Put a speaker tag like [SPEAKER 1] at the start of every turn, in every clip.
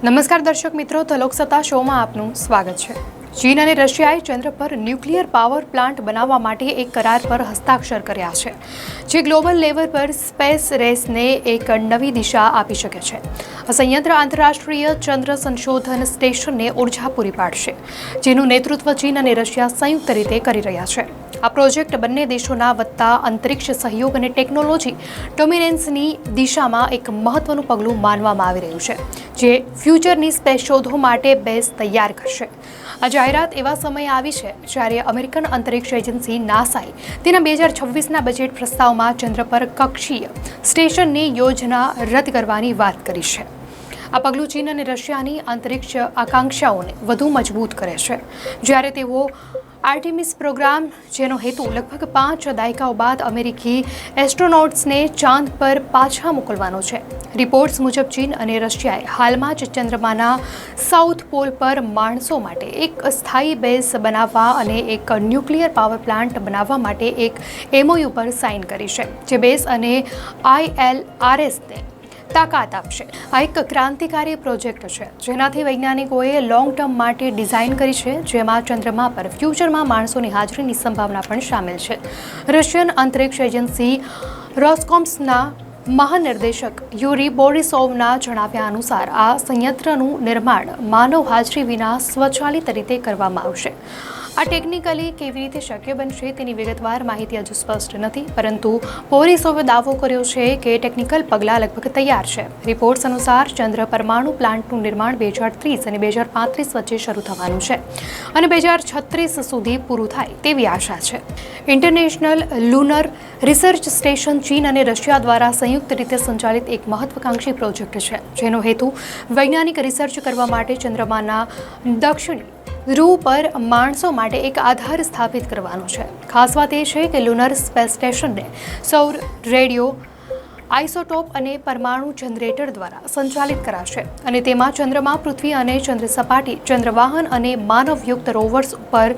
[SPEAKER 1] નમસ્કાર દર્શક મિત્રો, તો લોકસત્તા શોમાં આપનું સ્વાગત છે। ચીન અને રશિયાએ ચંદ્ર પર ન્યુક્લિયર પાવર પ્લાન્ટ બનાવવા માટે એક કરાર પર હસ્તાક્ષર કર્યા છે, જે ગ્લોબલ લેવલ પર સ્પેસ રેસને એક નવી દિશા આપી શકે છે। આ સંયંત્ર આંતરરાષ્ટ્રીય ચંદ્ર સંશોધન સ્ટેશનને ઉર્જા પૂરી પાડશે, જેનું નેતૃત્વ ચીન અને રશિયા સંયુક્ત રીતે કરી રહ્યા છે। આ પ્રોજેક્ટ બંને દેશોના વધતા અંતરિક્ષ સહયોગ અને ટેકનોલોજી ડોમિનેન્સની દિશામાં એક મહત્વનું પગલું માનવામાં આવી રહ્યું છે, જે ફ્યુચરની સ્પેસ શોધો માટે બેઝ તૈયાર કરશે। આ જાહેરાત એવા સમયે આવી છે જ્યારે અમેરિકન અંતરિક્ષ એજન્સી નાસાએ તેના 2026ના બજેટ પ્રસ્તાવમાં ચંદ્ર પર કક્ષીય સ્ટેશનની યોજના રદ કરવાની વાત કરી છે। આ પગલું ચીન અને રશિયાની અંતરિક્ષ આકાંક્ષાઓને વધુ મજબૂત કરે છે, જ્યારે તેઓ આર્ટેમિસ પ્રોગ્રામ, જેનો હેતુ લગભગ 5 દાયકાઓ બાદ અમેરિકી એસ્ટ્રોનોટ્સને ચાંદ પર પાછા મોકલવાનો છે। રિપોર્ટ્સ મુજબ ચીન અને રશિયાએ હાલમાં જ ચંદ્રમાના સાઉથ પોલ પર માણસો માટે એક સ્થાયી બેઝ બનાવવા અને એક ન્યુક્લિયર પાવર પ્લાન્ટ બનાવવા માટે એક MOU પર સાઇન કરી છે, જે બેઝ અને ILRSને તાકાત આપશે। આ એક ક્રાંતિકારી પ્રોજેક્ટ છે, જેનાથી વૈજ્ઞાનિકોએ લોંગ ટર્મ માટે ડિઝાઇન કરી છે, જેમાં ચંદ્રમા પર ફ્યુચરમાં માણસોની હાજરીની સંભાવના પણ સામેલ છે। રશિયન અંતરિક્ષ એજન્સી રોસ્કોમ્સના મહાનિર્દેશક યુરી બોરિસોવના જણાવ્યા અનુસાર આ સંયંત્રનું નિર્માણ માનવ હાજરી વિના સ્વચાલિત રીતે કરવામાં આવશે। આ ટેકનિકલી કેવી રીતે શક્ય બનશે તેની વિગતવાર માહિતી હજુ સ્પષ્ટ નથી, પરંતુ બોરિસોવે દાવો કર્યો છે કે ટેકનિકલ પગલાં લગભગ તૈયાર છે। રિપોર્ટ્સ અનુસાર ચંદ્ર પરમાણુ પ્લાન્ટનું નિર્માણ 2030 અને 2035 વચ્ચે શરૂ થવાનું છે અને 2036 સુધી પૂરું થાય તેવી આશા છે। ઇન્ટરનેશનલ લુનર રિસર્ચ સ્ટેશન ચીન અને રશિયા દ્વારા સંયુક્ત રીતે સંચાલિત એક મહત્વાકાંક્ષી પ્રોજેક્ટ છે, જેનો હેતુ વૈજ્ઞાનિક રિસર્ચ કરવા માટે ચંદ્રમાના દક્ષિણી ધ્રુવ પર માણસો માટે એક આધાર સ્થાપિત કરવાનો છે। ખાસ વાત એ છે કે લુનર સ્પેસ સ્ટેશનને સૌર, રેડિયો આઇસોટોપ અને પરમાણુ જનરેટર દ્વારા સંચાલિત કરાશે અને તેમાં ચંદ્રમા, પૃથ્વી અને ચંદ્ર સપાટી, ચંદ્રવાહન અને માનવયુક્ત રોવર્સ ઉપર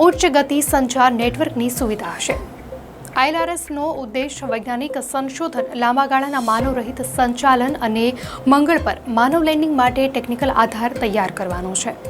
[SPEAKER 1] ઉચ્ચ ગતિ સંચાર નેટવર્કની સુવિધા હશે। ILRSનો ઉદ્દેશ વૈજ્ઞાનિક સંશોધન, લાંબા ગાળાના માનવ રહિત સંચાલન અને મંગળ પર માનવ લેન્ડિંગ માટે ટેકનિકલ આધાર તૈયાર કરવાનો છે।